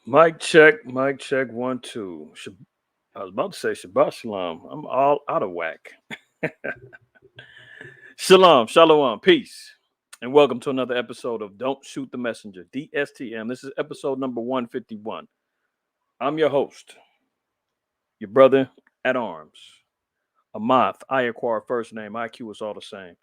Mic check, 1, 2. I was about to say Shabbat Shalom. I'm all out of whack. Shalom, Shalom, peace. And welcome to another episode of Don't Shoot the Messenger, DSTM. This is episode number 151. I'm your host, your brother at arms. Amath, IQAhmath, first name, IQ is all the same.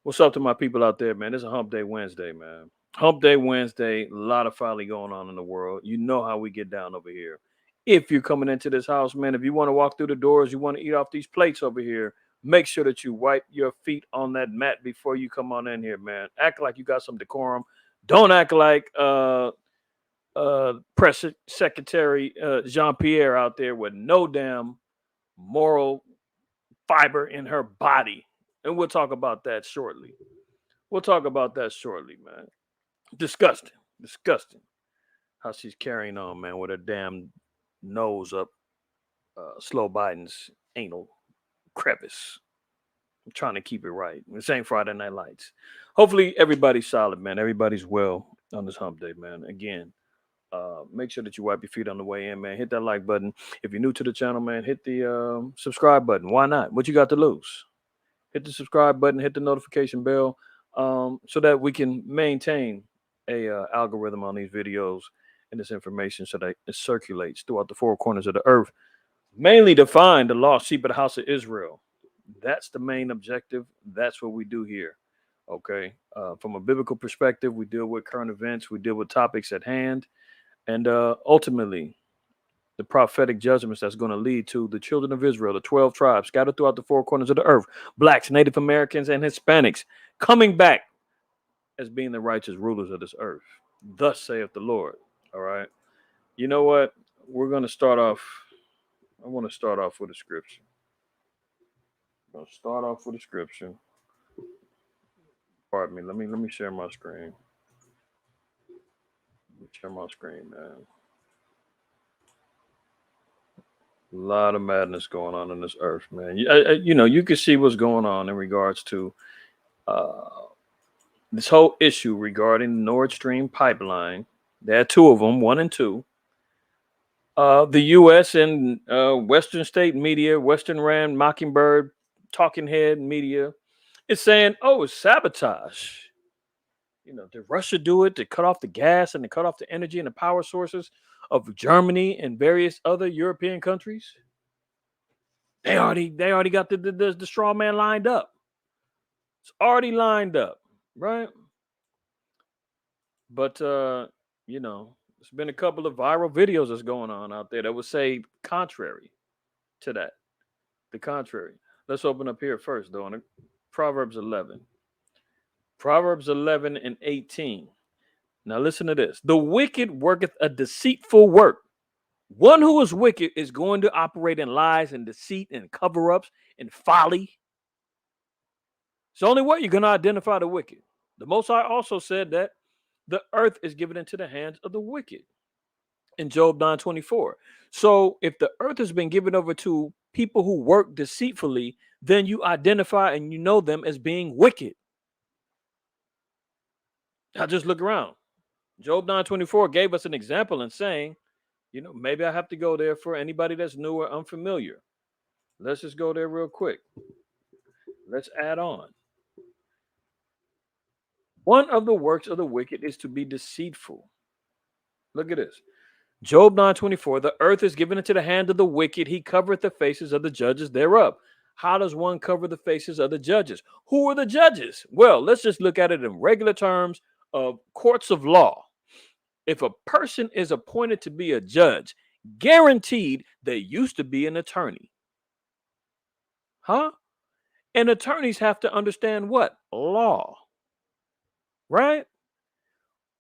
What's up to my people out there, man? It's a hump day Wednesday, man. Hump day Wednesday, a lot of folly going on in the world. You know how we get down over here. If you're coming into this house, man, if you want to walk through the doors, you want to eat off these plates over here, make sure that you wipe your feet on that mat before you come on in here, man. Act like you got some decorum. Don't act like Press Secretary Jean Pierre out there with no damn moral fiber in her body. And we'll talk about that shortly. Man. Disgusting. Disgusting. How she's carrying on, man, with her damn nose up Slow Biden's anal crevice. I'm trying to keep it right. This ain't Friday Night Lights. Hopefully everybody's solid, man. Everybody's well on this hump day, man. Again, make sure that you wipe your feet on the way in, man. Hit that like button. If you're new to the channel, man, hit the subscribe button. Why not? What you got to lose? Hit the subscribe button. Hit the notification bell so that we can maintain a algorithm on these videos and this information so that it circulates throughout the four corners of the earth, mainly to find the lost sheep of the house of Israel. That's the main objective. That's what we do here. Okay. From a biblical perspective, we deal with current events, we deal with topics at hand, and ultimately the prophetic judgments that's going to lead to the children of Israel, the 12 tribes scattered throughout the four corners of the earth, blacks, Native Americans, and Hispanics coming back as being the righteous rulers of this earth. Thus saith the Lord. All right. You know what? We're going to start off. I want to start off with a scripture. Pardon me. Let me share my screen. Man. A lot of madness going on in this earth, man. You can see what's going on in regards to this whole issue regarding the Nordstream pipeline. There are two of them, 1 and 2. The U.S. and Western state media, Western Rand, Mockingbird, Talking Head media is saying, oh, it's sabotage. Did Russia do it to cut off the gas and to cut off the energy and the power sources of Germany and various other European countries? They already got the straw man lined up. It's already lined up, right? But there's been a couple of viral videos that's going on out there that would say contrary to that. The contrary. Let's open up here first, though. In Proverbs 11. Proverbs 11 and 18. Now listen to this. The wicked worketh a deceitful work. One who is wicked is going to operate in lies and deceit and cover-ups and folly. It's the only way you're going to identify the wicked. The Most High also said that the earth is given into the hands of the wicked in Job 9:24. So if the earth has been given over to people who work deceitfully, then you identify and you know them as being wicked. Now just look around. Job 9:24 gave us an example in saying, maybe I have to go there for anybody that's new or unfamiliar. Let's just go there real quick. Let's add on. One of the works of the wicked is to be deceitful. Look at this. Job 9:24, the earth is given into the hand of the wicked. He covereth the faces of the judges thereof. How does one cover the faces of the judges? Who are the judges? Well, let's just look at it in regular terms of courts of law. If a person is appointed to be a judge, guaranteed they used to be an attorney. Huh? And attorneys have to understand what? Law. Right?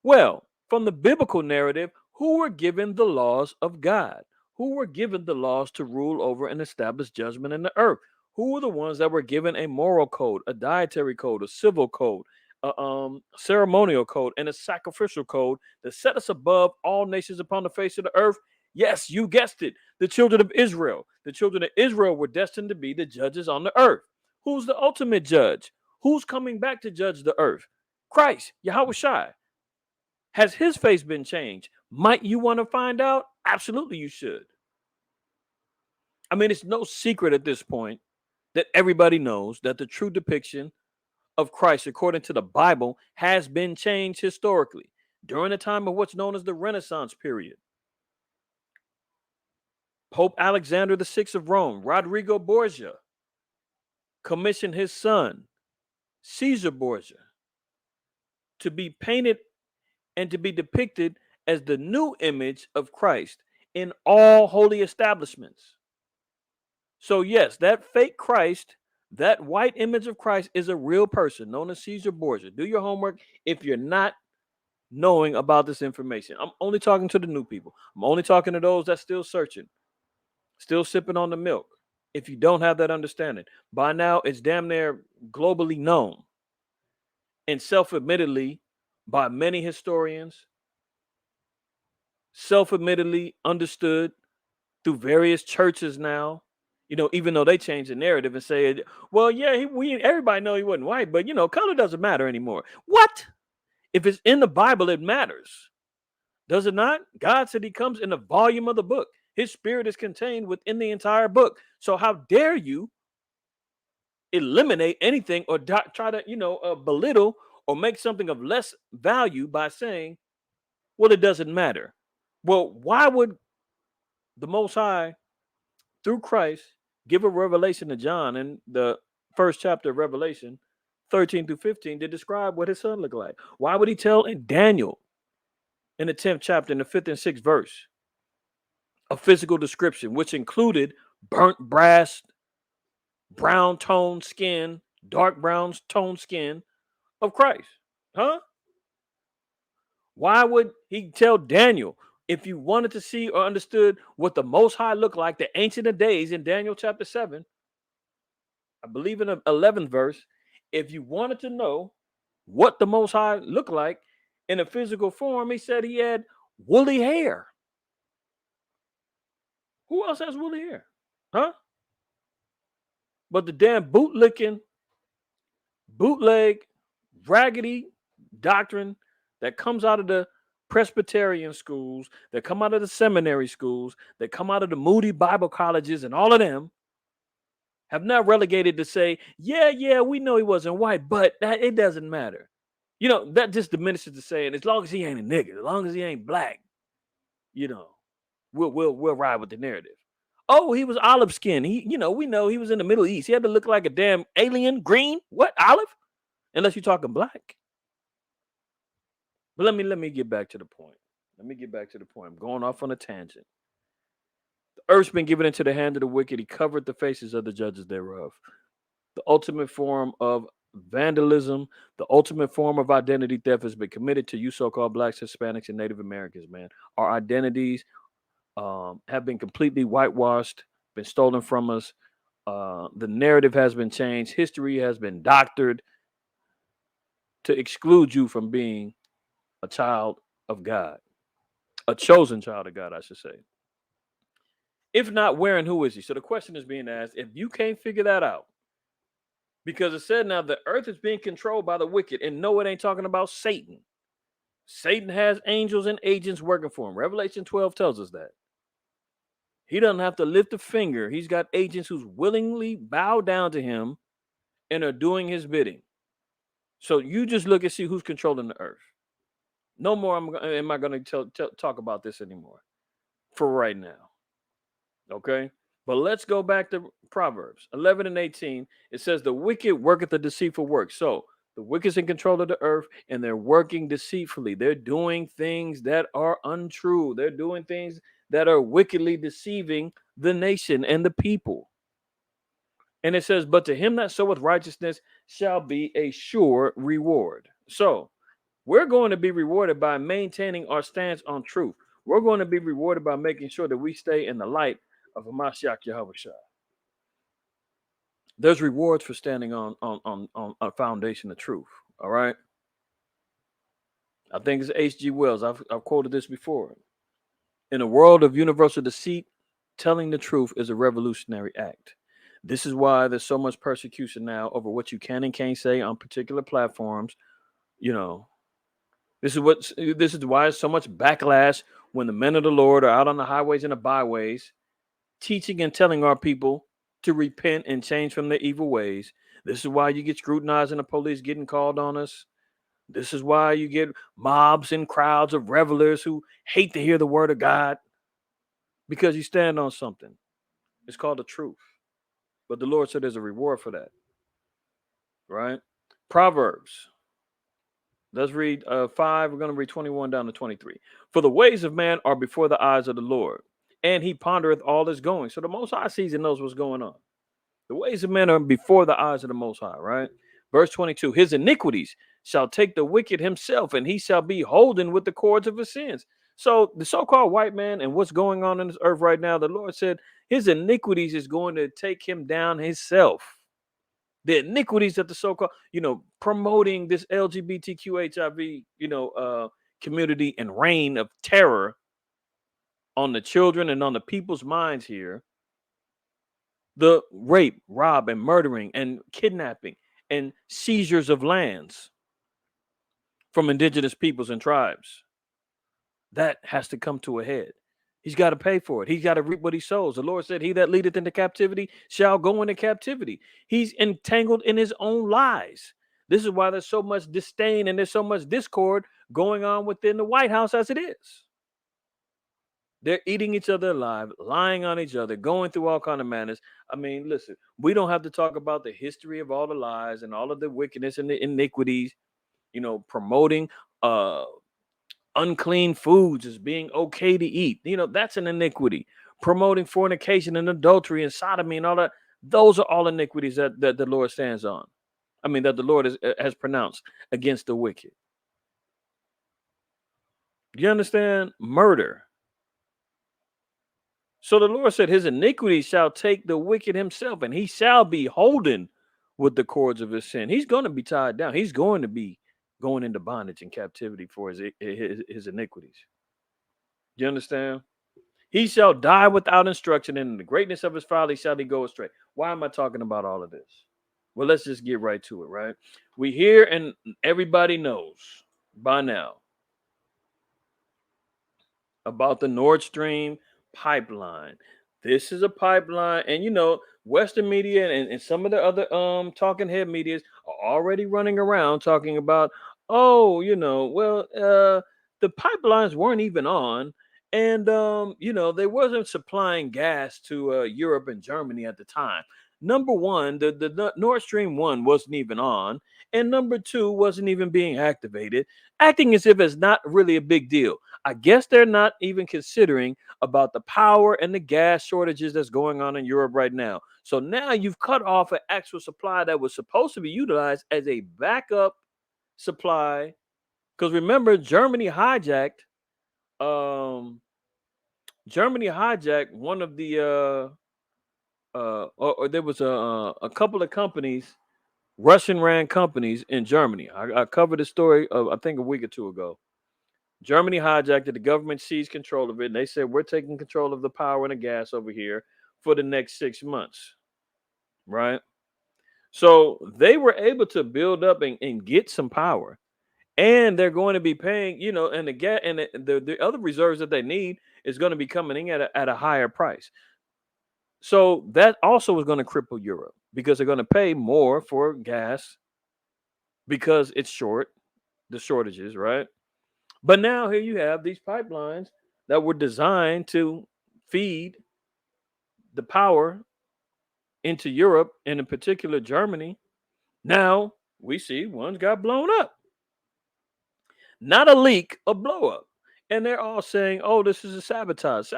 Well, from the biblical narrative, who were given the laws of God? Who were given the laws to rule over and establish judgment in the earth? Who were the ones that were given a moral code, a dietary code, a civil code, a ceremonial code, and a sacrificial code that set us above all nations upon the face of the earth? Yes, you guessed it. The children of Israel. The children of Israel were destined to be the judges on the earth. Who's the ultimate judge? Who's coming back to judge the earth? Christ, Yahweh Shai. Has his face been changed? Might you want to find out? Absolutely, you should. I mean, it's no secret at this point that everybody knows that the true depiction of Christ, according to the Bible, has been changed historically during the time of what's known as the Renaissance period. Pope Alexander VI of Rome, Rodrigo Borgia, commissioned his son, Caesar Borgia, to be painted and to be depicted as the new image of Christ in all holy establishments. So, yes, that fake Christ, that white image of Christ is a real person known as Caesar Borgia. Do your homework if you're not knowing about this information. I'm only talking to the new people. I'm only talking to those that's still searching, still sipping on the milk. If you don't have that understanding, by now it's damn near globally known and self-admittedly by many historians, self-admittedly understood through various churches now. Even though they changed the narrative and say, well, yeah, we everybody know he wasn't white, but color doesn't matter anymore. What? If it's in the Bible, it matters. Does it not? God said he comes in the volume of the book. His spirit is contained within the entire book. So how dare you eliminate anything or try to, belittle or make something of less value by saying, well, it doesn't matter. Well, why would the Most High, through Christ, give a revelation to John in the first chapter of Revelation, 13 through 15, to describe what his son looked like? Why would he tell in Daniel in the 10th chapter, in the 5th and 6th verse, a physical description, which included burnt brass, brown toned skin, dark brown toned skin of Christ? Huh? Why would he tell Daniel, if you wanted to see or understood what the Most High looked like, the Ancient of Days in Daniel chapter 7, I believe in the 11th verse, if you wanted to know what the Most High looked like in a physical form, he said he had woolly hair. Who else has woolly hair? Huh? But the damn bootleg, raggedy doctrine that comes out of the Presbyterian schools, that come out of the seminary schools, that come out of the Moody Bible colleges, and all of them have now relegated to say, yeah, we know he wasn't white, but that it doesn't matter. That just diminishes the saying, as long as he ain't a nigga, as long as he ain't black, you know, we'll ride with the narrative. Oh, he was olive skin. We know he was in the Middle East. He had to look like a damn alien. Green? What? Olive? Unless you're talking black. But let me get back to the point. I'm going off on a tangent. The earth's been given into the hand of the wicked. He covered the faces of the judges thereof. The ultimate form of vandalism, the ultimate form of identity theft has been committed to you so-called blacks, Hispanics, and Native Americans, man. Our identities have been completely whitewashed, been stolen from us. The narrative has been changed. History has been doctored to exclude you from being a child of God, a chosen child of God, I should say. If not, where and who is he? So the question is being asked, if you can't figure that out, because it said now the earth is being controlled by the wicked, and no, it ain't talking about Satan. Satan has angels and agents working for him. Revelation 12 tells us that. He doesn't have to lift a finger. He's got agents who's willingly bow down to him and are doing his bidding. So you just look and see who's controlling the earth. No more am I going to talk about this anymore for right now. Okay? But let's go back to Proverbs 11 and 18. It says, the wicked worketh a deceitful work. So the wicked's in control of the earth and they're working deceitfully. They're doing things that are untrue. They're doing things that are wickedly deceiving the nation and the people. And it says, but to him that soweth righteousness shall be a sure reward. So we're going to be rewarded by maintaining our stance on truth. We're going to be rewarded by making sure that we stay in the light of Hamashiach Yahushua. There's rewards for standing on a foundation of truth. All right. I think it's H.G. Wells. I've quoted this before. In a world of universal deceit, telling the truth is a revolutionary act. This is why there's so much persecution now over what you can and can't say on particular platforms. This is why there's so much backlash when the men of the Lord are out on the highways and the byways, teaching and telling our people to repent and change from their evil ways. This is why you get scrutinized and the police getting called on us. This is why you get mobs and crowds of revelers who hate to hear the word of God because you stand on something. It's called the truth. But the Lord said there's a reward for that, right? Proverbs. Let's read 5. We're going to read 21 down to 23. For the ways of man are before the eyes of the Lord, and he pondereth all his going. So the Most High sees and knows what's going on. The ways of men are before the eyes of the Most High, right? Verse 22, his iniquities shall take the wicked himself, and he shall be holden with the cords of his sins. So the so-called white man and what's going on in this earth right now, the Lord said his iniquities is going to take him down himself. The iniquities that the so-called, promoting this LGBTQ HIV, community and reign of terror on the children and on the people's minds here, the rape, rob, and murdering and kidnapping and seizures of lands from indigenous peoples and tribes. That has to come to a head. He's got to pay for it. He's got to reap what he sows. The Lord said, he that leadeth into captivity shall go into captivity. He's entangled in his own lies. This is why there's so much disdain and there's so much discord going on within the White House as it is. They're eating each other alive, lying on each other, going through all kind of manners. I mean, listen, we don't have to talk about the history of all the lies and all of the wickedness and the iniquities, promoting unclean foods as being okay to eat. That's an iniquity. Promoting fornication and adultery and sodomy and all that. Those are all iniquities that the Lord stands on. I mean, that the Lord has pronounced against the wicked. You understand? Murder. So the Lord said, his iniquity shall take the wicked himself, and he shall be holden with the cords of his sin. He's going to be tied down. He's going to be going into bondage and captivity for his iniquities. Do you understand? He shall die without instruction, and in the greatness of his folly shall he go astray. Why am I talking about all of this? Well, let's just get right to it, right? We hear and everybody knows by now about the Nordstream pipeline. This is a pipeline, and Western media and some of the other talking head medias are already running around talking about, oh, the pipelines weren't even on, and they wasn't supplying gas to Europe and Germany at the time. Number one, the Nord Stream 1 wasn't even on, and number two wasn't even being activated, acting as if it's not really a big deal. I guess they're not even considering about the power and the gas shortages that's going on in Europe right now. So now you've cut off an actual supply that was supposed to be utilized as a backup supply. Because remember, um Germany hijacked one of the or there was a couple of companies, Russian ran companies in Germany. I covered the story of, I think, a week or two ago. Germany hijacked it. The government seized control of it. And they said, we're taking control of the power and the gas over here for the next 6 months. Right. So they were able to build up and get some power. And they're going to be paying, and the gas and the other reserves that they need is going to be coming in at a higher price. So that also is going to cripple Europe because they're going to pay more for gas because it's the shortages, right? But now here you have these pipelines that were designed to feed the power into Europe and in particular Germany. Now we see one's got blown up. Not a leak, a blow up. And they're all saying, oh, this is a sabotage.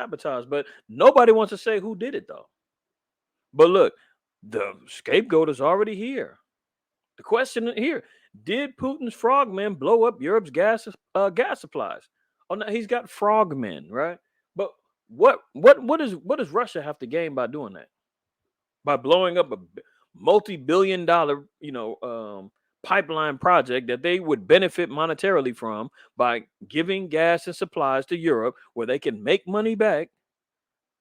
But nobody wants to say who did it though. But look, the scapegoat is already here. The question here: did Putin's frogmen blow up Europe's gas supplies? Oh no, he's got frogmen, right? But what does Russia have to gain by doing that? By blowing up a multi-billion-dollar, pipeline project that they would benefit monetarily from by giving gas and supplies to Europe, where they can make money back.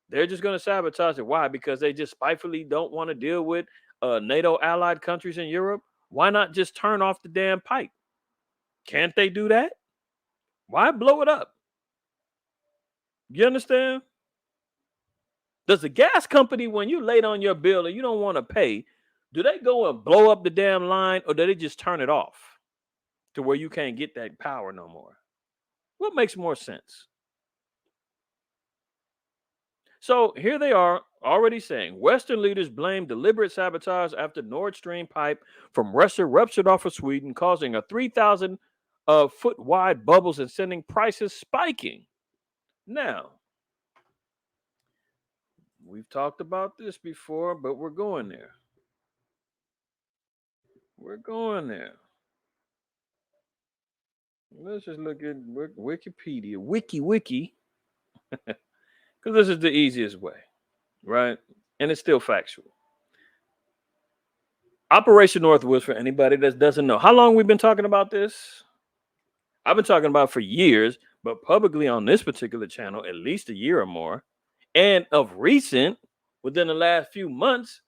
They're just going to sabotage it. Why? Because they just spitefully don't want to deal with NATO allied countries in Europe. Why not just turn off the damn pipe? Can't they do that? Why blow it up? You understand? Does the gas company, when you late on your bill and you don't want to pay, do they go and blow up the damn line or do they just turn it off to where you can't get that power no more? What makes more sense? So here they are already saying Western leaders blame deliberate sabotage after Nordstream pipe from Russia ruptured off of Sweden, causing a 3,000 foot wide bubbles and sending prices spiking. Now, we've talked about this before, but we're going there. We're going there. Let's just look at Wikipedia, wiki, because this is the easiest way, right? And it's still factual. Operation Northwoods, for anybody that doesn't know, how long we've been talking about this? I've been talking about for years, but publicly on this particular channel, at least a year or more. And of recent, within the last few months,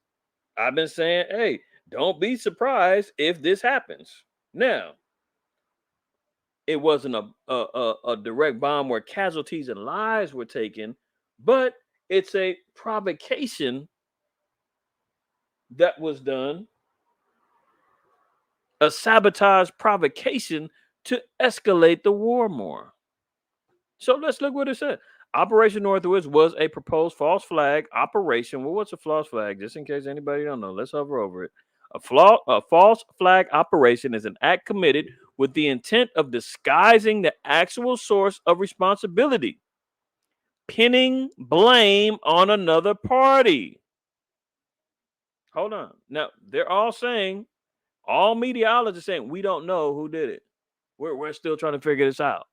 I've been saying, hey, don't be surprised if this happens. Now, it wasn't a direct bomb where casualties and lives were taken, but it's a provocation that was done, a sabotage provocation to escalate the war more. So let's look what it said. Operation Northwoods was a proposed false flag operation. Well, what's a false flag? Just in case anybody don't know, let's hover over it. A false flag operation is an act committed with the intent of disguising the actual source of responsibility, pinning blame on another party. Hold on. Now, they're all saying, all meteorologists saying, we don't know who did it. We're still trying to figure this out.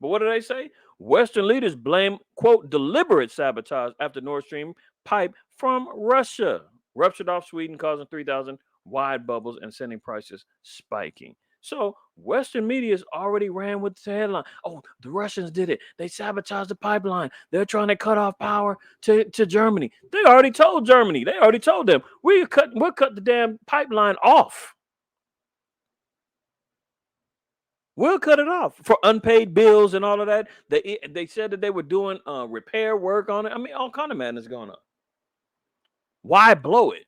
But what do they say? Western leaders blame, quote, deliberate sabotage after Nord Stream pipe from Russia ruptured off Sweden, causing 3,000 wide bubbles and sending prices spiking. So Western media's already ran with the headline. Oh, the Russians did it. They sabotaged the pipeline. They're trying to cut off power to Germany. They already told Germany. They already told them we'll cut the damn pipeline off. We'll cut it off for unpaid bills and all of that. They said that they were doing repair work on it. I mean, all kind of madness going on. Why blow it?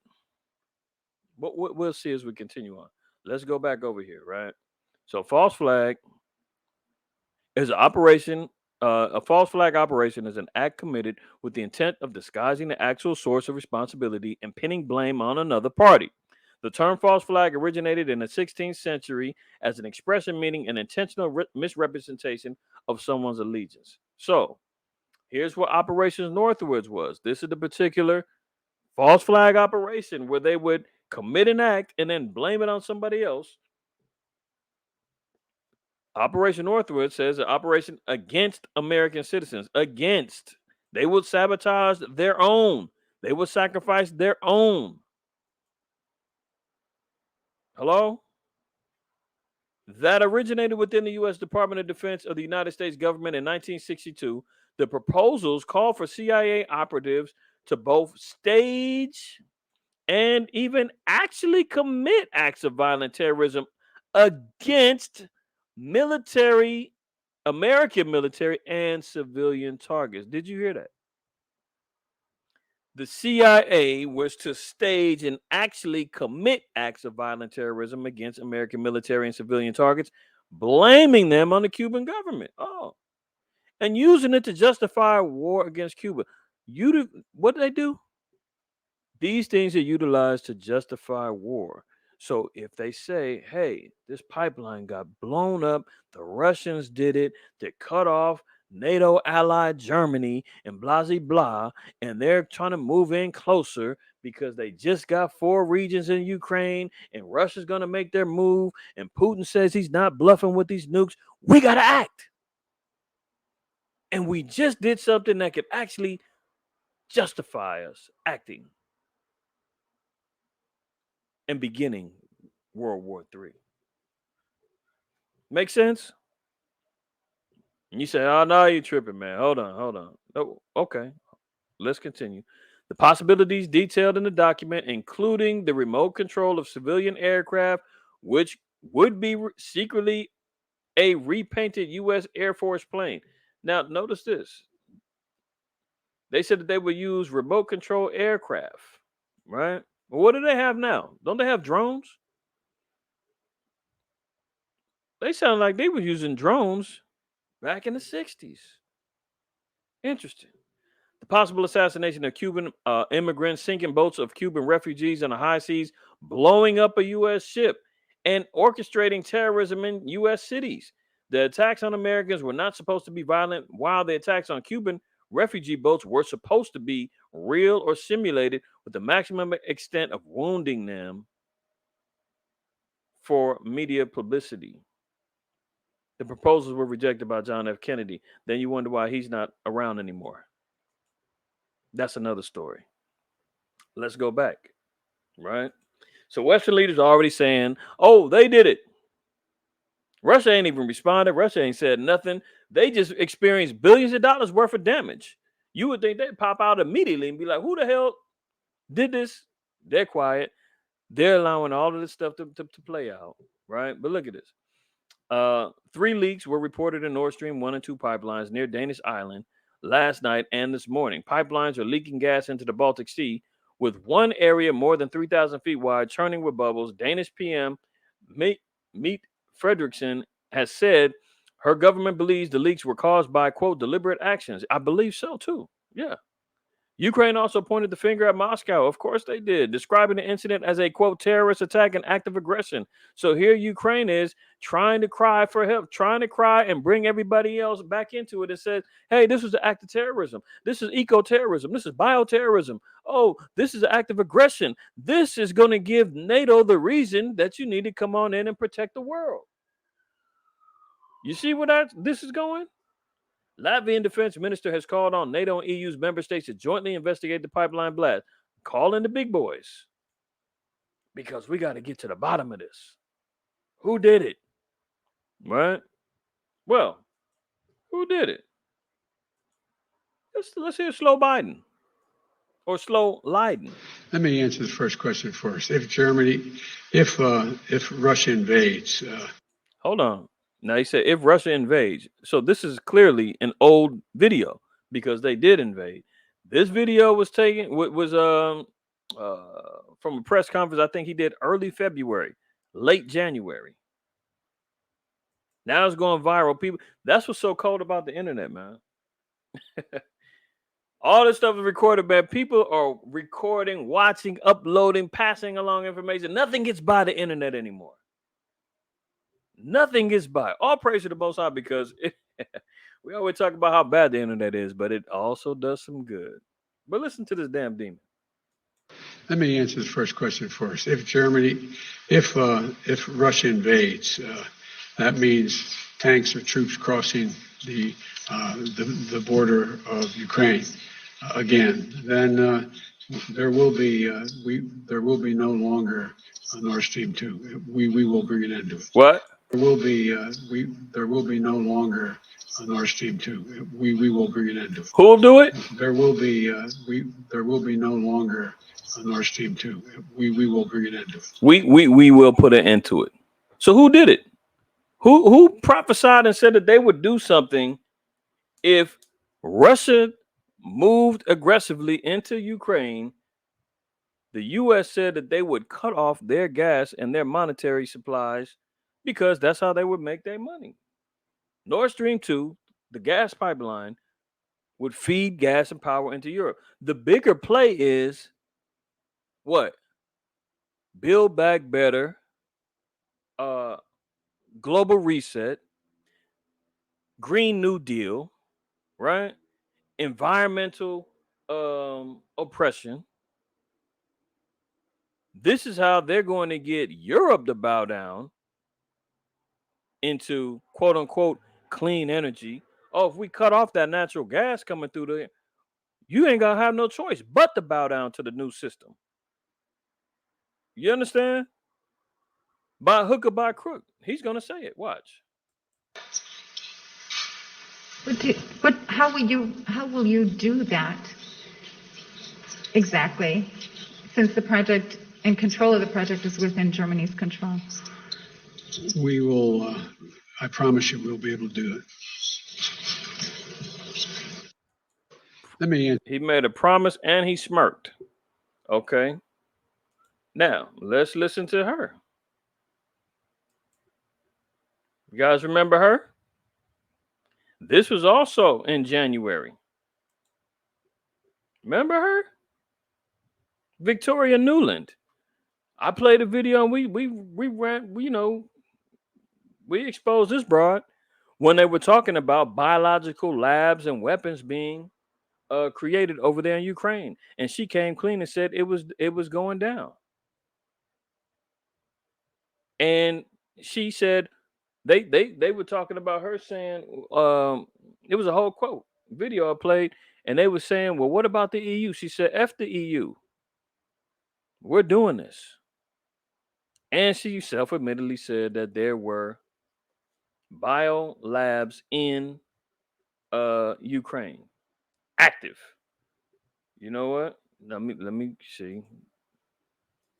But we'll see as we continue on. Let's go back over here, right? So, false flag is an operation. A false flag operation is an act committed with the intent of disguising the actual source of responsibility and pinning blame on another party. The term false flag originated in the 16th century as an expression meaning an intentional misrepresentation of someone's allegiance. So, here's what Operation Northwoods was. This is the particular false flag operation where they would commit an act and then blame it on somebody else. Operation Northwood says an operation against American citizens. Against. They would sabotage their own. They would sacrifice their own. Hello? That originated within the U.S. Department of Defense of the United States government in 1962. The proposals called for CIA operatives to both stage and even actually commit acts of violent terrorism against military, American military, and civilian targets. Did you hear that? The CIA was to stage and actually commit acts of violent terrorism against American military and civilian targets, blaming them on the Cuban government. Oh, and using it to justify war against Cuba. What did they do? These things are utilized to justify war. So if they say, hey, this pipeline got blown up, the Russians did it to cut off NATO allied Germany and blah, blah, blah, and they're trying to move in closer because they just got 4 regions in Ukraine and Russia's going to make their move and Putin says he's not bluffing with these nukes, we got to act. And we just did something that could actually justify us acting and beginning World War III. Make sense? And you say, oh, no, you tripping, man. Hold on. Oh, okay, let's continue. The possibilities detailed in the document, including the remote control of civilian aircraft, which would be secretly a repainted U.S. Air Force plane. Now, notice this. They said that they would use remote control aircraft, right? Well, what do they have now? Don't they have drones? They sound like they were using drones back in the 60s. Interesting. The possible assassination of Cuban immigrants, sinking boats of Cuban refugees on the high seas, blowing up a U.S. ship, and orchestrating terrorism in U.S. cities. The attacks on Americans were not supposed to be violent, while the attacks on Cuban refugee boats were supposed to be real or simulated with the maximum extent of wounding them for media publicity. The proposals were rejected by John F. Kennedy. Then you wonder why he's not around anymore. That's another story. Let's go back, right? So Western leaders are already saying, oh, they did it. Russia ain't even responded. Russia ain't said nothing. They just experienced billions of dollars worth of damage. You would think they'd pop out immediately and be like, who the hell did this? They're quiet. They're allowing all of this stuff to play out, right? But look at this. 3 leaks were reported in Nordstream 1 and 2 pipelines near Danish Island last night and this morning. Pipelines are leaking gas into the Baltic Sea, with one area more than 3,000 feet wide churning with bubbles. Danish PM Meet Frederickson has said her government believes the leaks were caused by, quote, deliberate actions. I believe so, too. Yeah. Ukraine also pointed the finger at Moscow. Of course they did, describing the incident as a, quote, terrorist attack and act of aggression. So here Ukraine is trying to cry for help, trying to cry and bring everybody else back into it and said, hey, this was an act of terrorism. This is eco-terrorism. This is bioterrorism. Oh, this is an act of aggression. This is going to give NATO the reason that you need to come on in and protect the world. You see where this is going? Latvian defense minister has called on NATO and EU's member states to jointly investigate the pipeline blast. Call in the big boys, because we got to get to the bottom of this. Who did it? Right? Well, who did it? Let's hear Slow Biden or Slow Leiden. Let me answer the first question first. If Russia invades, hold on. Now he said if Russia invades. So this is clearly an old video because they did invade. This video was taken from a press conference I think he did early February, late January. Now it's going viral. People, that's what's so cold about the internet, man. All this stuff is recorded, man. People are recording, watching, uploading, passing along information. Nothing gets by the internet anymore. Nothing gets by. All praise to the Most High, because we always talk about how bad the internet is, but it also does some good. But listen to this damn demon. Let me answer the first question first. If Russia invades, that means tanks or troops crossing the border of Ukraine again. Then there will be no longer a Nordstream 2. We will bring an end to it. What? There will be no longer a Nordstream 2. We will bring an end to it. Who'll do it? There will be no longer a Nordstream 2. We will bring an end to it. We will put an end to it. So who did it? Who prophesied and said that they would do something if Russia moved aggressively into Ukraine? The U.S. said that they would cut off their gas and their monetary supplies because that's how they would make their money. Nord Stream 2, the gas pipeline, would feed gas and power into Europe. The bigger play is what? Build back better, global reset, Green New Deal, right? Environmental oppression. This is how they're going to get Europe to bow down into quote unquote clean energy. Oh, if we cut off that natural gas coming through there, you ain't gonna have no choice but to bow down to the new system. You understand? By hook or by crook, he's gonna say it. Watch. But how will you do that exactly, since the project and control of the project is within Germany's control? We will. I promise you, we'll be able to do it. Let me He made a promise and he smirked. Okay. Now, let's listen to her. You guys remember her? This was also in January. Remember her? Victoria Newland. I played a video and we ran, we exposed this broad when they were talking about biological labs and weapons being created over there in Ukraine. And she came clean and said it was going down. And she said they were talking about her saying it was a whole quote video I played, and they were saying, well, what about the EU? She said, F the EU. We're doing this. And she self-admittedly said that there were bio labs in Ukraine active. You know what? Let me see.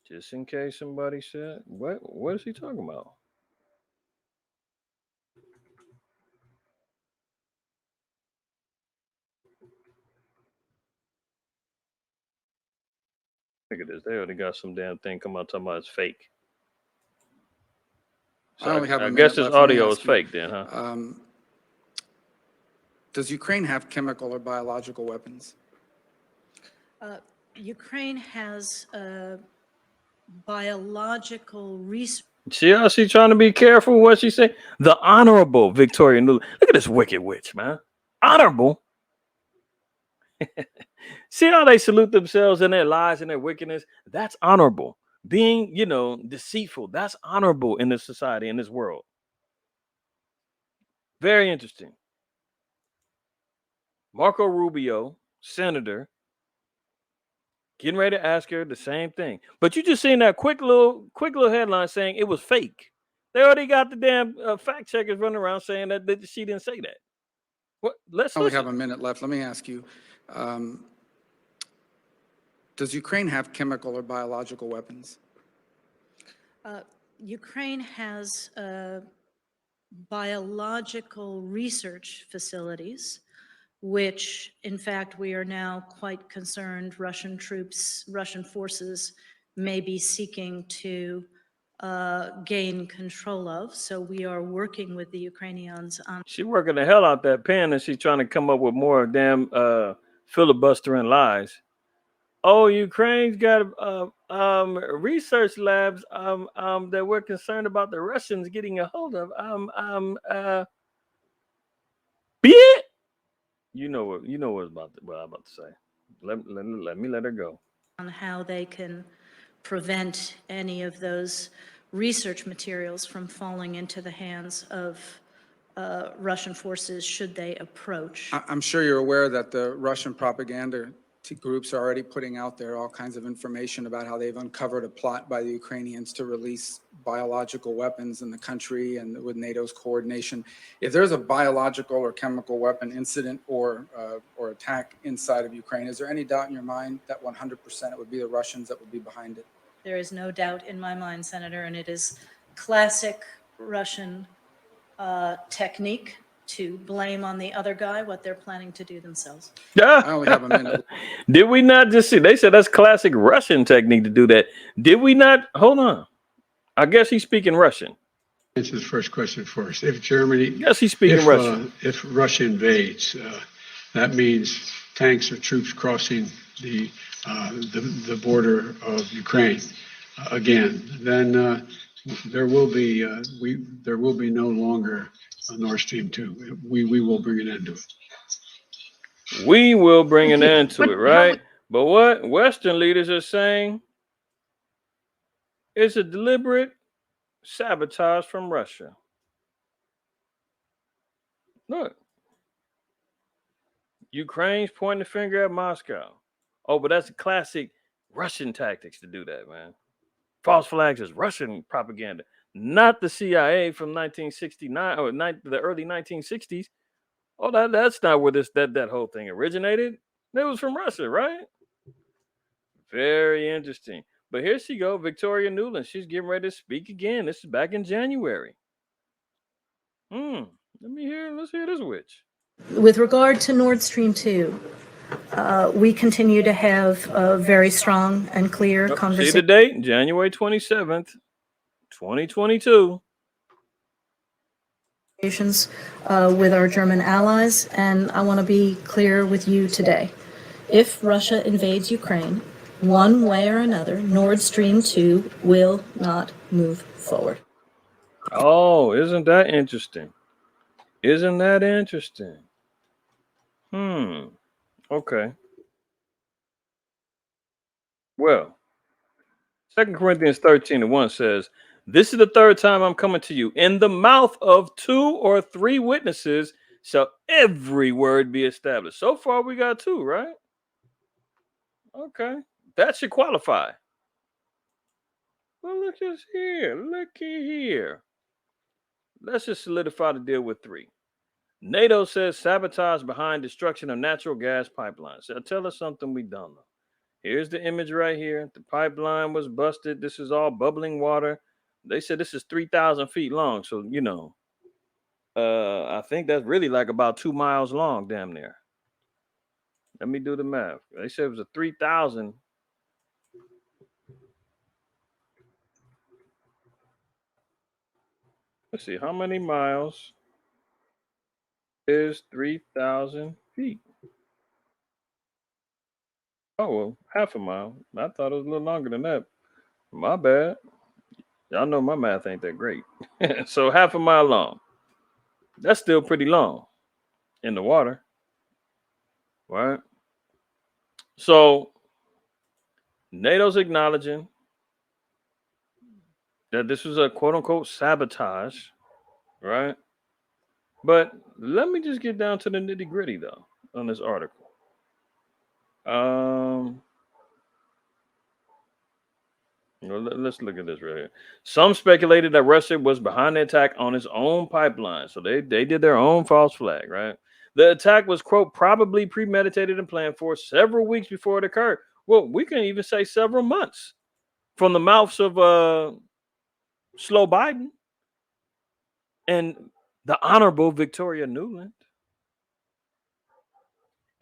Just in case somebody said, what is he talking about? Look at this. They already got some damn thing come out talking about it's fake. So I only have a I minute guess this left. Let me audio is ask you, fake then, huh? Does Ukraine have chemical or biological weapons? Ukraine has biological research. See how she trying to be careful what she say? The Honorable Victoria Nuland. Look at this wicked witch, man. Honorable. See how they salute themselves in their lies and their wickedness? That's honorable. Being, deceitful. That's honorable in this society, in this world. Very interesting. Marco Rubio, senator, getting ready to ask her the same thing. But you just seen that quick little headline saying it was fake. They already got the damn fact checkers running around saying that she didn't say that. What? Let's I only listen. have a minute left. Let me ask you, does Ukraine have chemical or biological weapons? Ukraine has biological research facilities, which, in fact, we are now quite concerned Russian forces may be seeking to gain control of. So we are working with the Ukrainians on. She working the hell out that pen, and she's trying to come up with more damn filibustering lies. Oh, Ukraine's got research labs that we're concerned about the Russians getting a hold of. Be it. You know what what I'm about to say. Let me let her go. On how they can prevent any of those research materials from falling into the hands of Russian forces should they approach. I'm sure you're aware that the Russian propaganda groups are already putting out there all kinds of information about how they've uncovered a plot by the Ukrainians to release biological weapons in the country and with NATO's coordination. If there's a biological or chemical weapon incident or attack inside of Ukraine, is there any doubt in your mind that 100% it would be the Russians that would be behind it? There is no doubt in my mind, Senator, and it is classic Russian technique to blame on the other guy what they're planning to do themselves. I only have a minute. Did we not just see? They said that's classic Russian technique to do that. Did we not? Hold on. I guess he's speaking Russian. answer the first question first. If Germany, Yes, he's speaking Russian. If Russia invades, that means tanks or troops crossing the border of Ukraine again. Then there will be no longer a Nordstream 2. We will bring an end to it. We will bring an Okay, end to but it, right? But what Western leaders are saying is a deliberate sabotage from Russia. Look, Ukraine's pointing the finger at Moscow. Oh, but that's classic Russian tactics to do that, man. False flags is Russian propaganda, not the CIA from 1969 or the early 1960s. Oh, that's not where that whole thing originated. It was from Russia, right? Very interesting. But here she go, Victoria Nuland. She's getting ready to speak again. This is back in January. Let's hear this witch. With regard to Nord Stream 2, We continue to have a very strong and clear See the conversation date? January 27th, 2022. with our German allies, and I want to be clear with you today. If Russia invades Ukraine, one way or another, Nord Stream 2 will not move forward. Oh, isn't that interesting? Isn't that interesting? Okay. Well, 2 Corinthians 13:1 says, "This is the third time I'm coming to you. In the mouth of 2 or 3 witnesses shall every word be established." So far, we got 2, right? Okay. That should qualify. Well, look at here. Looky here. Let's just solidify the deal with 3. NATO says sabotage behind destruction of natural gas pipelines. So tell us something we don't know. Here's the image right here. The pipeline was busted. This is all bubbling water. They said this is 3,000 feet long. So, I think that's really like about 2 miles long, damn near. Let me do the math. They said it was a 3,000. Let's see, how many miles is 3,000 feet? Oh, well, half a mile. I thought it was a little longer than that. My bad. Y'all know my math ain't that great. So half a mile long. That's still pretty long in the water, right? So NATO's acknowledging that this was a quote unquote sabotage, right? But let me just get down to the nitty gritty though on this article. Let's look at this right here. Some speculated that Russia was behind the attack on its own pipeline. So they did their own false flag, right? The attack was, quote, probably premeditated and planned for several weeks before it occurred. Well, we can even say several months from the mouths of Slow Biden and the Honorable Victoria Nuland.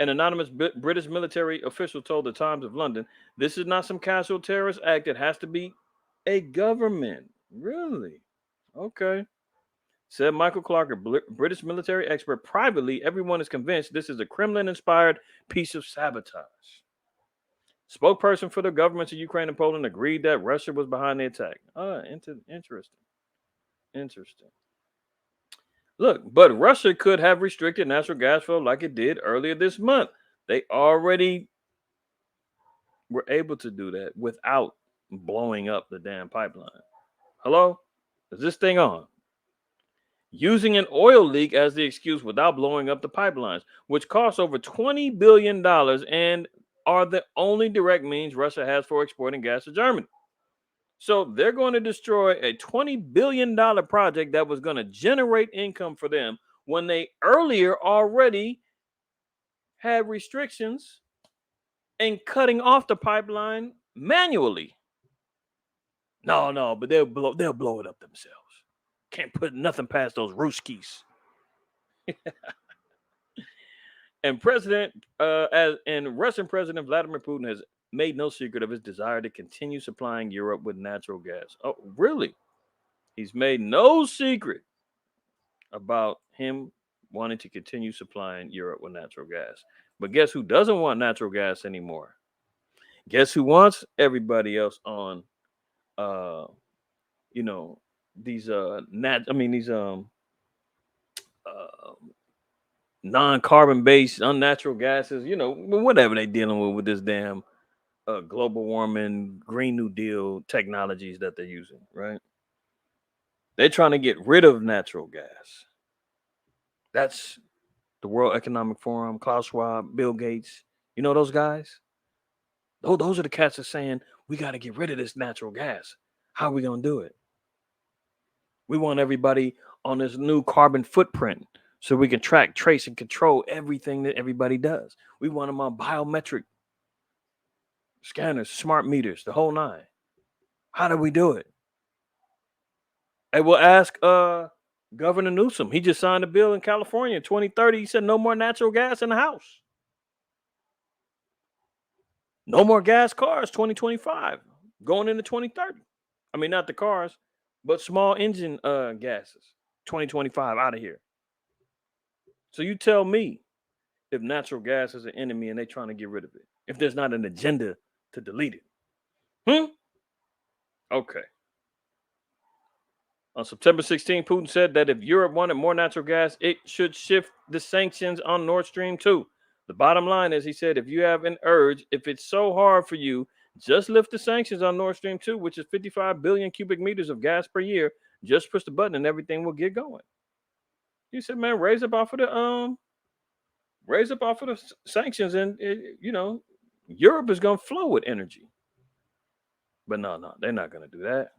An anonymous British military official told the Times of London, "This is not some casual terrorist act. It has to be a government." Really? Okay. Said Michael Clark, a British military expert. Privately, everyone is convinced this is a Kremlin-inspired piece of sabotage. Spokesperson for the governments of Ukraine and Poland agreed that Russia was behind the attack. Interesting. Interesting. Look, but Russia could have restricted natural gas flow like it did earlier this month. They already were able to do that without blowing up the damn pipeline. Hello? Is this thing on? Using an oil leak as the excuse without blowing up the pipelines, which cost over $20 billion and are the only direct means Russia has for exporting gas to Germany. So they're going to destroy a $20 billion project that was going to generate income for them when they earlier already had restrictions and cutting off the pipeline manually. No, but they'll blow it up themselves. Can't put nothing past those Ruskies. And Russian President Vladimir Putin has made no secret of his desire to continue supplying Europe with natural gas. Oh, really? He's made no secret about him wanting to continue supplying Europe with natural gas. But guess who doesn't want natural gas anymore? Guess who wants everybody else on these uh non-carbon based unnatural gases, whatever they dealing with this damn global warming, Green New Deal technologies that they're using, right? They're trying to get rid of natural gas. That's the World Economic Forum, Klaus Schwab, Bill Gates. You know those guys? Those are the cats that are saying we got to get rid of this natural gas. How are we going to do it? We want everybody on this new carbon footprint so we can track, trace, and control everything that everybody does. We want them on biometric scanners, smart meters, the whole nine. How do we do it? And we'll ask Governor Newsom. He just signed a bill in California in 2030. He said no more natural gas in the house. No more gas cars 2025, going into 2030. I mean, not the cars, but small engine gases 2025 out of here. So you tell me if natural gas is an enemy and they're trying to get rid of it, if there's not an agenda to delete it. Okay. On September 16, Putin said that if Europe wanted more natural gas, it should shift the sanctions on Nord Stream 2. The bottom line is, he said, if you have an urge, if it's so hard for you, just lift the sanctions on Nord Stream 2, which is 55 billion cubic meters of gas per year. Just push the button and everything will get going. He said, man, raise up off of the sanctions, and Europe is going to flow with energy. But no, they're not going to do that.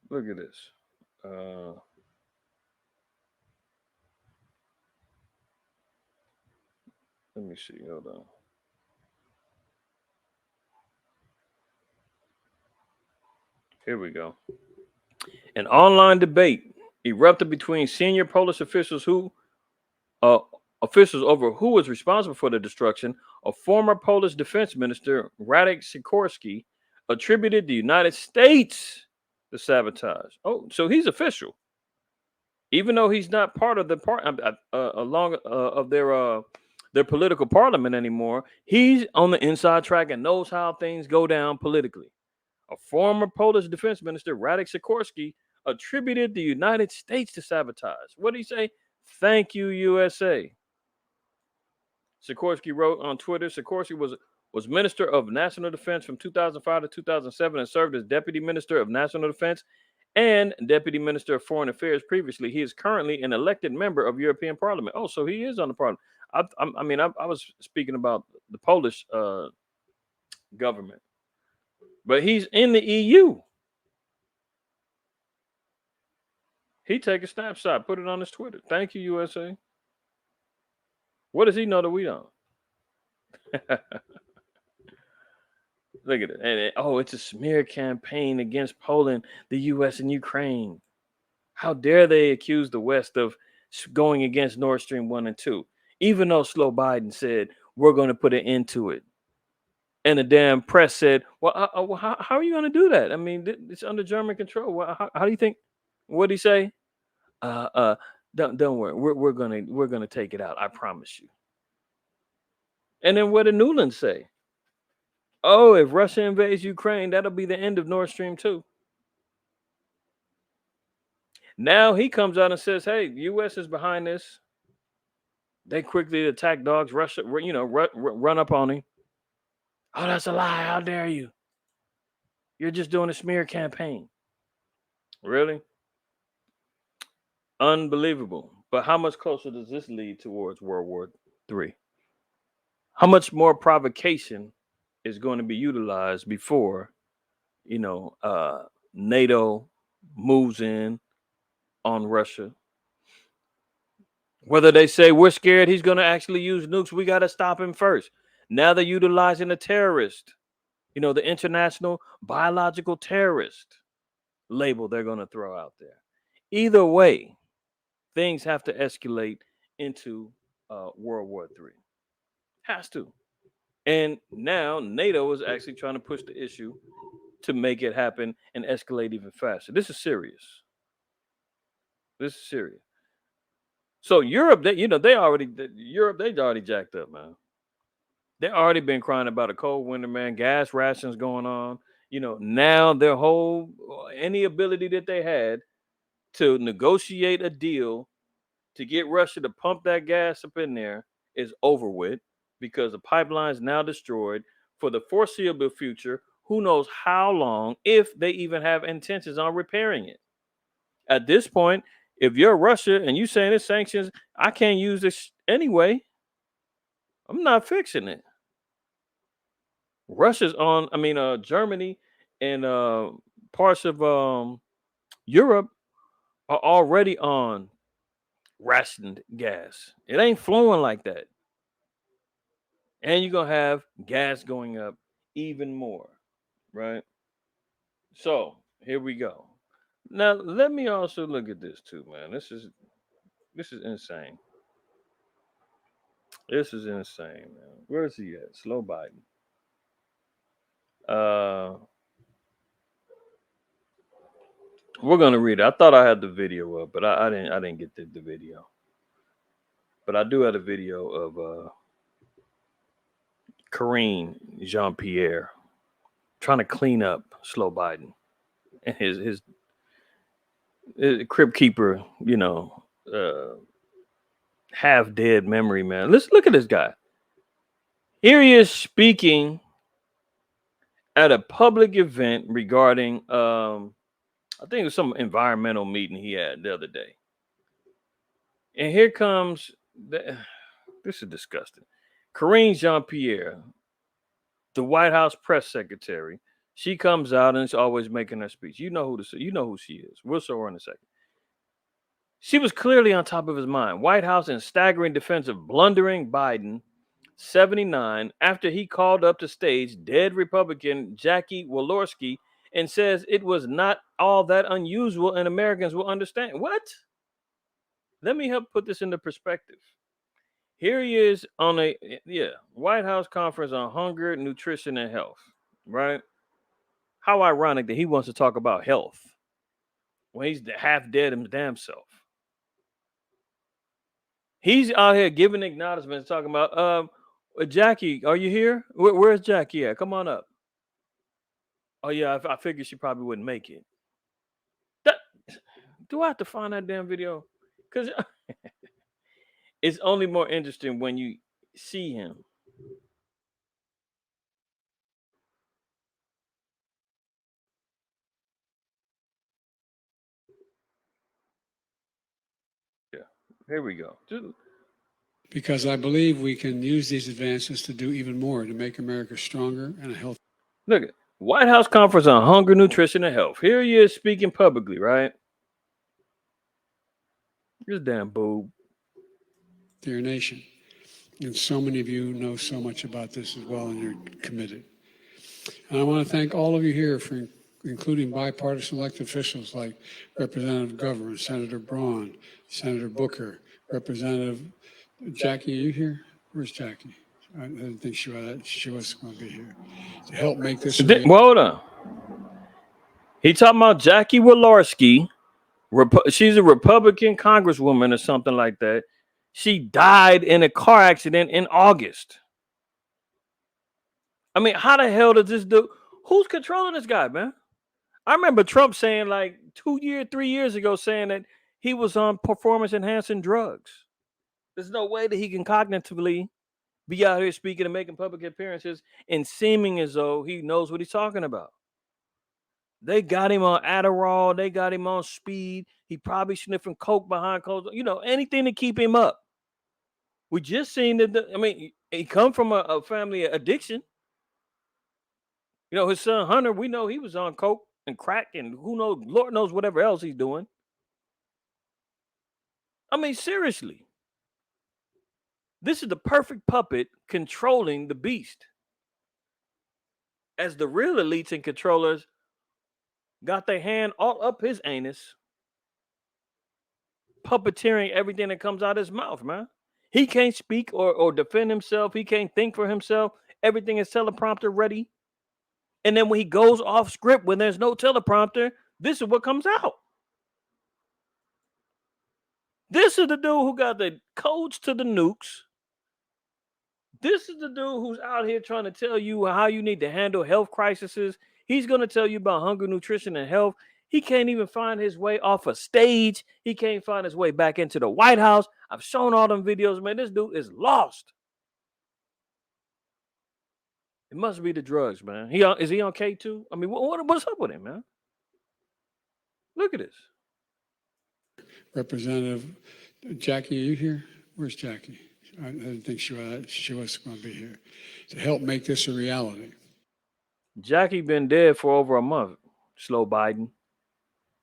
Look at this. Let me see. Hold on. Here we go. An online debate erupted between senior Polish officials over who was responsible for the destruction of former Polish defense minister Radek Sikorski, attributed the United States to sabotage. Oh, so he's official, even though he's not part of the of their political parliament anymore. He's on the inside track and knows how things go down politically. A former Polish defense minister, Radek Sikorski, attributed the United States to sabotage. What did he say? Thank you, USA. Sikorski wrote on Twitter. Sikorski was Minister of National Defense from 2005 to 2007 and served as Deputy Minister of National Defense and Deputy Minister of Foreign Affairs previously. He is currently an elected member of European Parliament. Oh, so he is on the parliament. I was speaking about the Polish government, but he's in the EU. He take a snapshot, put it on his Twitter. Thank you, USA. What does he know that we don't? Look at it. And it's a smear campaign against Poland, the US, and Ukraine. How dare they accuse the West of going against Nord Stream 1 and 2, even though Slow Biden said, we're going to put an end to it. And the damn press said, well, how are you going to do that? I mean, it's under German control. How do you think? What did he say? Don't worry. We're gonna take it out. I promise you. And then what did Newland say? Oh, if Russia invades Ukraine, that'll be the end of Nord Stream 2. Now he comes out and says, hey, the U.S. is behind this. They quickly attack dogs. Russia, run up on him. Oh, that's a lie. How dare you? You're just doing a smear campaign. Really? Unbelievable. But how much closer does this lead towards World War III? How much more provocation is going to be utilized before, NATO moves in on Russia? Whether they say we're scared he's going to actually use nukes, we got to stop him first. Now they're utilizing a terrorist, the international biological terrorist label they're going to throw out there. Either way, things have to escalate into World War III. Has to. And now NATO is actually trying to push the issue to make it happen and escalate even faster. This is serious. So Europe, they already jacked up, man. They already been crying about a cold winter, man. Gas rations going on. Now their whole any ability that they had to negotiate a deal to get Russia to pump that gas up in there is over with, because the pipeline is now destroyed for the foreseeable future. Who knows how long, if they even have intentions on repairing it. At this point, if you're Russia and you saying it's sanctions, I can't use this anyway, I'm not fixing it. Germany and parts of Europe are already on rationed gas. It ain't flowing like that. And you're going to have gas going up even more, right? So here we go. Now, let me also look at this too, man. This is insane. This is insane, man. Where's he at? Slow Biden. We're gonna read it. I thought I had the video up, but I didn't get the video. But I do have a video of Karine Jean-Pierre trying to clean up slow Biden and his crib keeper, half dead memory, man. Let's look at this guy. Here he is speaking at a public event regarding I think it was some environmental meeting he had the other day. And here comes this is disgusting. Karine Jean-Pierre, the White House press secretary, she comes out and is always making her speech. You know who she is. We'll show her in a second. She was clearly on top of his mind. White House in staggering defense of blundering Biden, 79, after he called up to stage dead Republican Jackie Walorski and says it was not all that unusual and Americans will understand. What? Let me help put this into perspective. Here he is on a White House conference on hunger, nutrition, and health, right? How ironic that he wants to talk about health when he's half dead his damn self. He's out here giving acknowledgments, talking about, Jackie, are you here? Where's Jackie at? Come on up. Oh, yeah, I figured she probably wouldn't make it. Do I have to find that damn video? Because it's only more interesting when you see him. Yeah, here we go. Because I believe we can use these advances to do even more to make America stronger and a healthier. Look at White House conference on hunger, nutrition, and health. Here he is speaking publicly, right? This damn boob. Dear nation. And so many of you know so much about this as well, and you're committed. And I want to thank all of you here for including bipartisan elected officials like Representative Governor, Senator Braun, Senator Booker, Representative Jackie. Are you here? Where's Jackie? I didn't think she was going to be here to help make this. Well, hold on. He talking about Jackie Walorski. She's a Republican congresswoman or something like that. She died in a car accident in August. I mean, how the hell does this do? Who's controlling this guy, man? I remember Trump saying like 3 years ago, saying that he was on performance enhancing drugs. There's no way that he can cognitively be out here speaking and making public appearances and seeming as though he knows what he's talking about. They got him on Adderall. They got him on speed. He probably sniffing coke behind closed, anything to keep him up. We just seen that. He come from a family addiction. His son Hunter, we know he was on coke and crack and who knows, Lord knows whatever else he's doing. Seriously. This is the perfect puppet controlling the beast. As the real elites and controllers got their hand all up his anus, puppeteering everything that comes out of his mouth, man. He can't speak or defend himself. He can't think for himself. Everything is teleprompter ready. And then when he goes off script, when there's no teleprompter, this is what comes out. This is the dude who got the codes to the nukes. This is the dude who's out here trying to tell you how you need to handle health crises. He's going to tell you about hunger, nutrition, and health. He can't even find his way off a stage. He can't find his way back into the White House. I've shown all them videos, man. This dude is lost. It must be the drugs, man. Is he on K2? What's up with him, man? Look at this. Representative Jackie, are you here? Where's Jackie? I didn't think she was going to be here to help make this a reality. Jackie been dead for over a month. Slow Biden.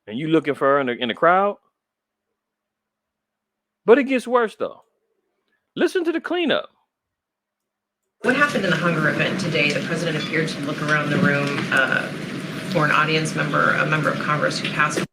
And you looking for her in the crowd? But it gets worse, though. Listen to the cleanup. What happened in the hunger event today? The president appeared to look around the room for an audience member, a member of Congress who passed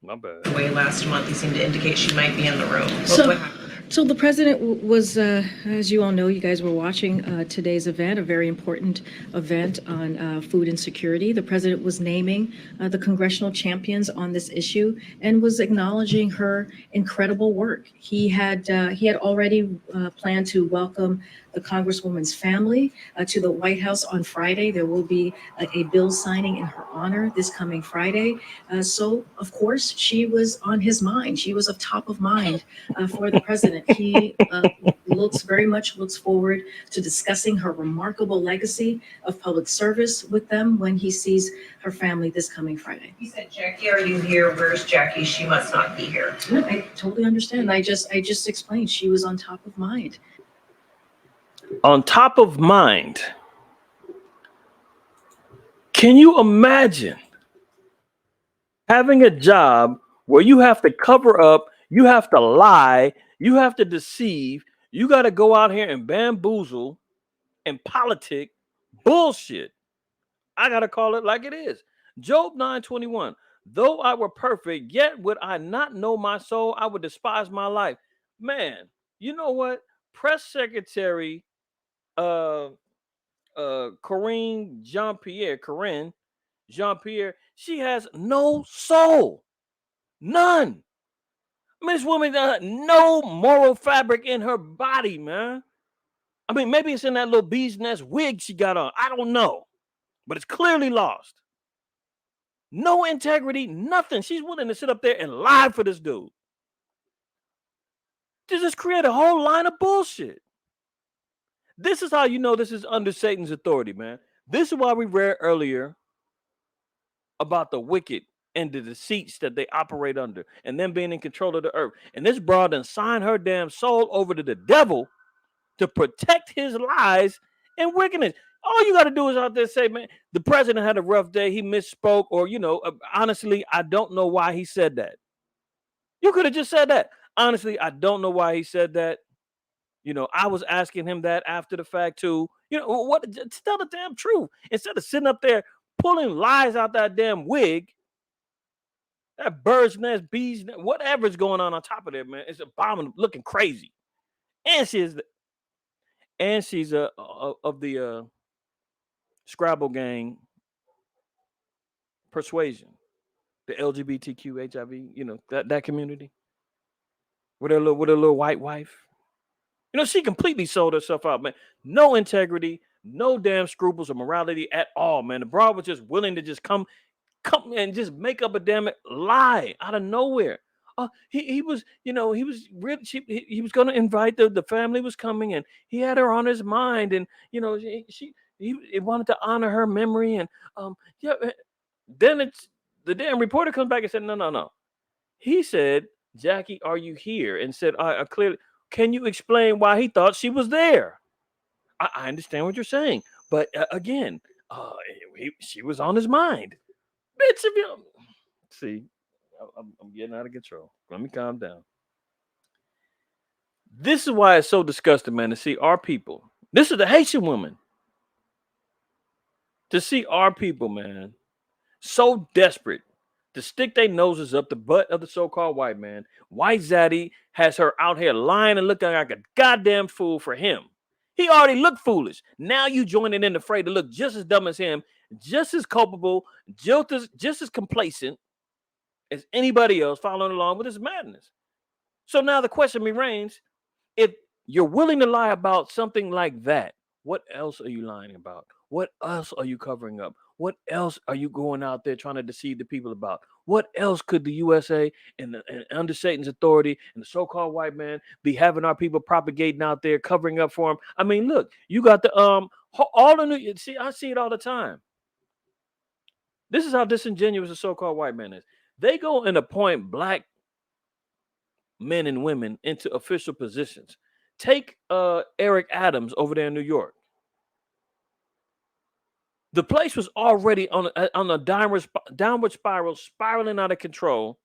My bad. away last month. He seemed to indicate she might be in the room. What happened there? So the president was, as you all know, you guys were watching today's event, a very important event on food insecurity. The president was naming the congressional champions on this issue and was acknowledging her incredible work. He had already planned to welcome the Congresswoman's family to the White House on Friday. There will be a bill signing in her honor this coming Friday. So, of course, she was on his mind. She was of top of mind for the president. He very much looks forward to discussing her remarkable legacy of public service with them when he sees her family this coming Friday. He said, Jackie, are you here? Where's Jackie? She must not be here. No, I totally understand. I just explained she was on top of mind. On top of mind. Can you imagine having a job where you have to cover up, you have to lie, you have to deceive, you got to go out here and bamboozle and politic bullshit? I got to call it like it is. Job 9:21. Though I were perfect, yet would I not know my soul. I would despise my life. Man, you know what? Press Secretary Corinne Jean-Pierre, she has no soul. None. I mean, this woman no moral fabric in her body, man. I mean, maybe it's in that little bee's nest wig she got on. I don't know. But it's clearly lost. No integrity, nothing. She's willing to sit up there and lie for this dude. To just create a whole line of bullshit. This is how you know this is under Satan's authority, man. This is why we read earlier about the wicked and the deceits that they operate under and them being in control of the earth. And this broad done signed her damn soul over to the devil to protect his lies and wickedness. All you got to do is out there say, man, the president had a rough day. He misspoke. Or, honestly, I don't know why he said that. You could have just said that. Honestly, I don't know why he said that. I was asking him that after the fact too. What? Just tell the damn truth instead of sitting up there pulling lies out that damn wig, that bird's nest, bees, whatever's going on top of there, man. It's abominable, looking crazy. And she's of the Scrabble gang persuasion, the LGBTQ HIV, that community with her little white wife. She completely sold herself out, man. No integrity, no damn scruples or morality at all, man. The broad was just willing to just come and just make up a damn lie out of nowhere. He was really cheap. He was going to invite the family was coming, and he had her on his mind, and he wanted to honor her memory, and then it's the damn reporter comes back and said, no. He said, Jackie, are you here? And said, I clearly. Can you explain why he thought she was there? I understand what you're saying, but again, she was on his mind. Bitch, if you see, I'm getting out of control. Let me calm down. This is why it's so disgusting, man, to see our people. This is the Haitian woman. To see our people, man, so desperate to stick their noses up the butt of the so-called white man. White Zaddy has her out here lying and looking like a goddamn fool for him. He already looked foolish. Now you joining in the fray to look just as dumb as him, just as culpable, just as complacent as anybody else following along with his madness. So now the question remains, if you're willing to lie about something like that, what else are you lying about? What else are you covering up? What else are you going out there trying to deceive the people about? What else could the USA and under Satan's authority and the so-called white man be having our people propagating out there, covering up for them? I mean, look, you got the all the new. See, I see it all the time. This is how disingenuous the so-called white man is. They go and appoint black men and women into official positions. Take Eric Adams over there in New York. The place was already on a downward spiral, spiraling out of control.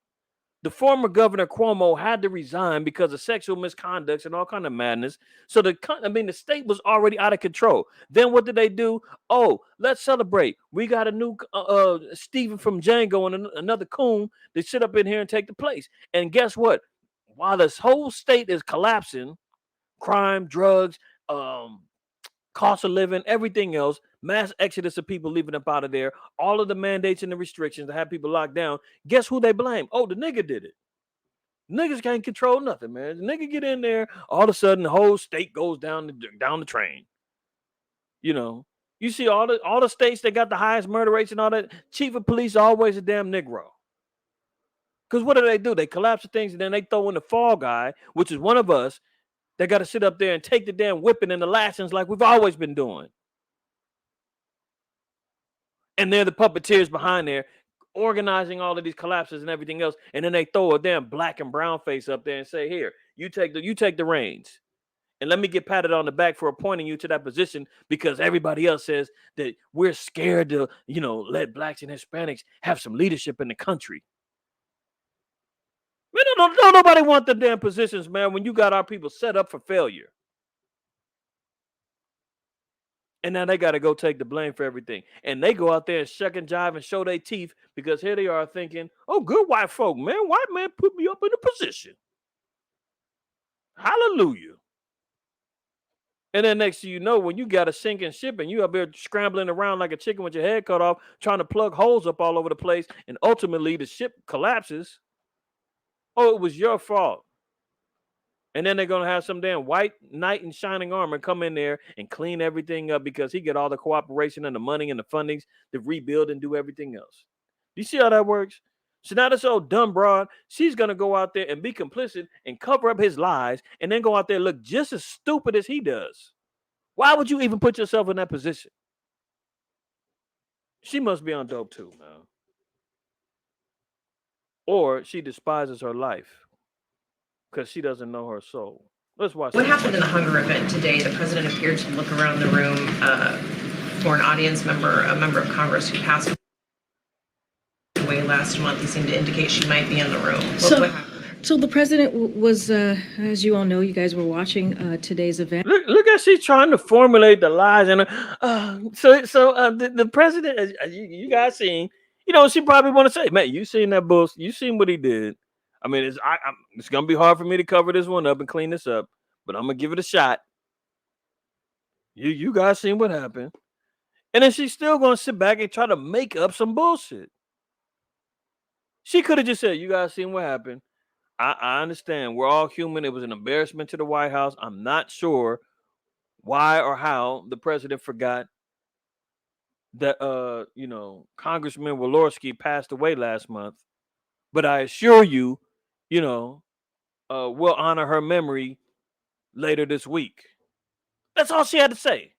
The former governor Cuomo had to resign because of sexual misconducts and all kind of madness. So the state was already out of control. Then what did they do? Oh, let's celebrate. We got a new Stephen from Django and another coon to sit up in here and take the place. And guess what? while this whole state is collapsing, crime, drugs, cost of living, everything else, mass exodus of people leaving up out of there, all of the mandates and the restrictions to have people locked down, guess who they blame? Oh, the nigga did it. Niggas can't control nothing, man. The nigga get in there, all of a sudden the whole state goes down the train. You know, you see all the states that got the highest murder rates and all that. Chief of police always a damn Negro. Because what do? They collapse the things and then they throw in the fall guy, which is one of us, that got to sit up there and take the damn whipping and the lashings like we've always been doing. And they're the puppeteers behind there organizing all of these collapses and everything else. And then they throw a damn black and brown face up there and say, here, you take the reins. And let me get patted on the back for appointing you to that position because everybody else says that we're scared to, let blacks and Hispanics have some leadership in the country. Man, don't nobody want the damn positions, man, when you got our people set up for failure. And now they got to go take the blame for everything. And they go out there and shuck and jive and show their teeth because here they are thinking, oh, good white folk, man. White man put me up in a position. Hallelujah. And then next thing you know, when you got a sinking ship and you up there scrambling around like a chicken with your head cut off, trying to plug holes up all over the place, and ultimately the ship collapses. Oh, it was your fault. And then they're going to have some damn white knight in shining armor come in there and clean everything up because he get all the cooperation and the money and the fundings to rebuild and do everything else. Do you see how that works? So now this old dumb broad, she's going to go out there and be complicit and cover up his lies and then go out there and look just as stupid as he does. Why would you even put yourself in that position? She must be on dope too, man. Or she despises her life because she doesn't know her soul. Let's watch. What happened in the hunger event today? The president appeared to look around the room for an audience member, a member of Congress who passed away last month. He seemed to indicate she might be in the room. What happened? So the president was, as you all know, you guys were watching today's event. Look at she's trying to formulate the lies, and the president, as you guys seen, she probably want to say, man, you seen that bullshit, you seen what he did. I mean, it's gonna be hard for me to cover this one up and clean this up, but I'm gonna give it a shot. You guys seen what happened, and then she's still gonna sit back and try to make up some bullshit. She could have just said, you guys seen what happened. I understand. We're all human. It was an embarrassment to the White House. I'm not sure why or how the president forgot that, Congressman Walorski passed away last month. But I assure you, we'll honor her memory later this week. That's all she had to say.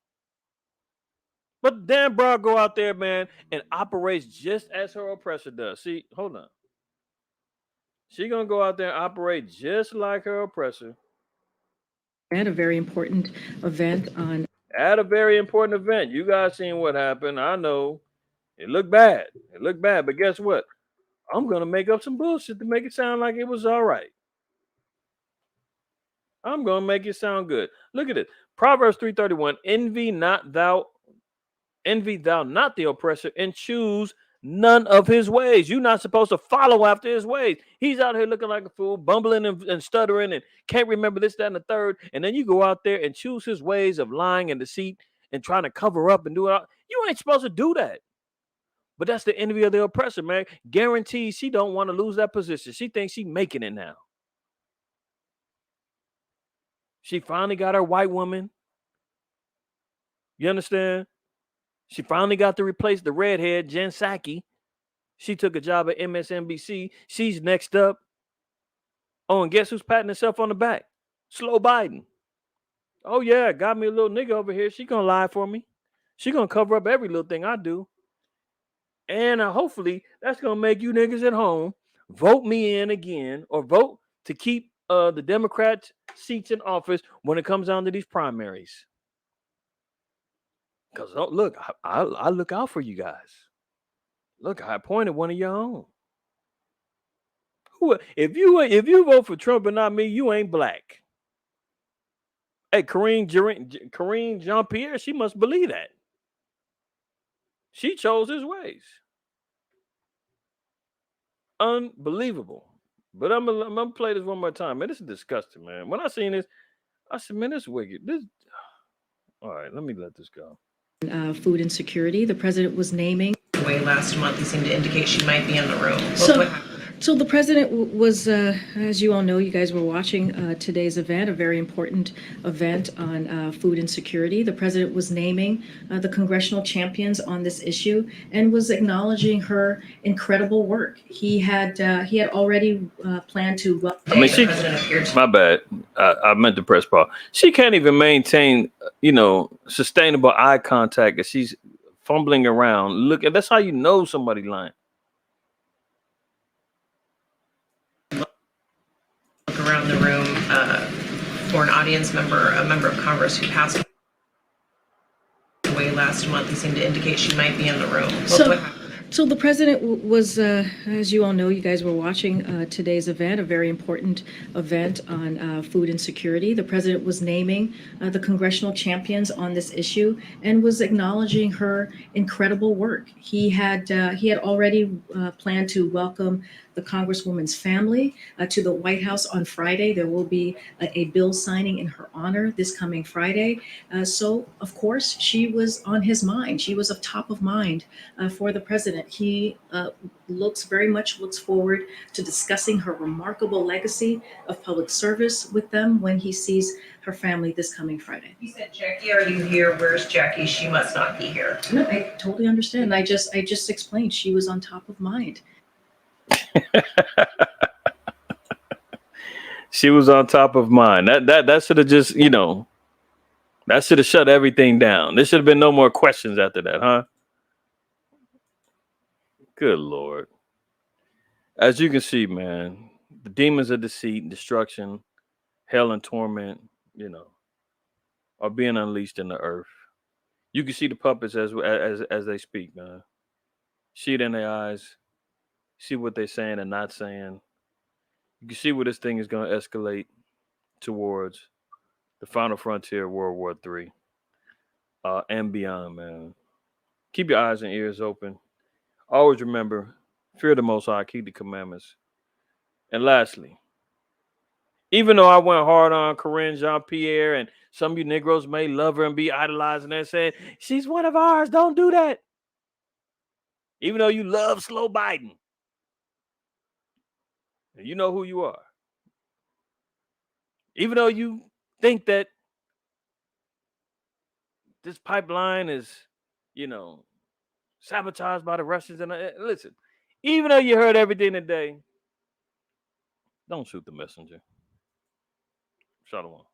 But Dan Broad go out there, man, and operates just as her oppressor does. See, hold on. She gonna go out there and operate just like her oppressor. At a very important event on. At a very important event. You guys seen what happened. I know. It looked bad. But guess what? I'm gonna make up some bullshit to make it sound like it was all right. I'm gonna make it sound good. Look at it. Proverbs 3:31. Envy thou not the oppressor, and choose none of his ways. You're not supposed to follow after his ways. He's out here looking like a fool, bumbling and stuttering and can't remember this, that, and the third. And then you go out there and choose his ways of lying and deceit and trying to cover up and do it all. You ain't supposed to do that. But that's the envy of the oppressor, man. Guaranteed she don't want to lose that position. She thinks she's making it now. She finally got her white woman. You understand? She finally got to replace the redhead, Jen Psaki. She took a job at MSNBC. She's next up. Oh, and guess who's patting herself on the back? Slow Biden. Oh, yeah, got me a little nigga over here. She gonna lie for me. She gonna cover up every little thing I do. And hopefully that's gonna make you niggas at home vote me in again or vote to keep the Democrat seats in office when it comes down to these primaries. Because look, I look out for you guys. Look, I appointed one of your own. If you vote for Trump and not me, you ain't black. Hey, Karine Jean-Pierre, she must believe that. She chose his ways. Unbelievable. But I'm gonna play this one more time, man. This is disgusting, man. When I seen this, I said, man, this is wicked. This. All right, let me let this go. Food insecurity. The president was naming. Away last month, he seemed to indicate she might be in the room. So the president was, as you all know, you guys were watching today's event, a very important event on food insecurity. The president was naming the congressional champions on this issue and was acknowledging her incredible work. He had already planned to. I mean, she. My bad. I meant to press pause. She can't even maintain, sustainable eye contact as she's fumbling around. Look, that's how you know somebody lying. Look around the room for an audience member, a member of Congress who passed away last month. He seemed to indicate she might be in the room. So the president was, as you all know, you guys were watching today's event, a very important event on food insecurity. The president was naming the congressional champions on this issue and was acknowledging her incredible work. He had already planned to welcome the Congresswoman's family to the White House on Friday. There will be a bill signing in her honor this coming Friday. So, of course, she was on his mind. She was of top of mind for the president. He very much looks forward to discussing her remarkable legacy of public service with them when he sees her family this coming Friday. He said, Jackie, are you here? Where's Jackie? She must not be here. No, I totally understand. I just explained she was on top of mind. She was on top of mine. That should have just, that should have shut everything down. There should have been no more questions after that, huh? Good Lord. As you can see, man, the demons of deceit, destruction, hell, and torment, are being unleashed in the earth. You can see the puppets as they speak, man. See it in their eyes. See what they're saying and not saying. You can see where this thing is going to escalate towards the final frontier of World War III and beyond, man. Keep your eyes and ears open. Always remember, fear the Most High, keep the commandments. And lastly, even though I went hard on Corinne Jean-Pierre and some of you Negroes may love her and be idolizing her and saying, she's one of ours, don't do that. Even though you love slow Biden. And you know who you are. Even though you think that this pipeline is, sabotaged by the Russians. And listen, even though you heard everything today, don't shoot the messenger. Shalom.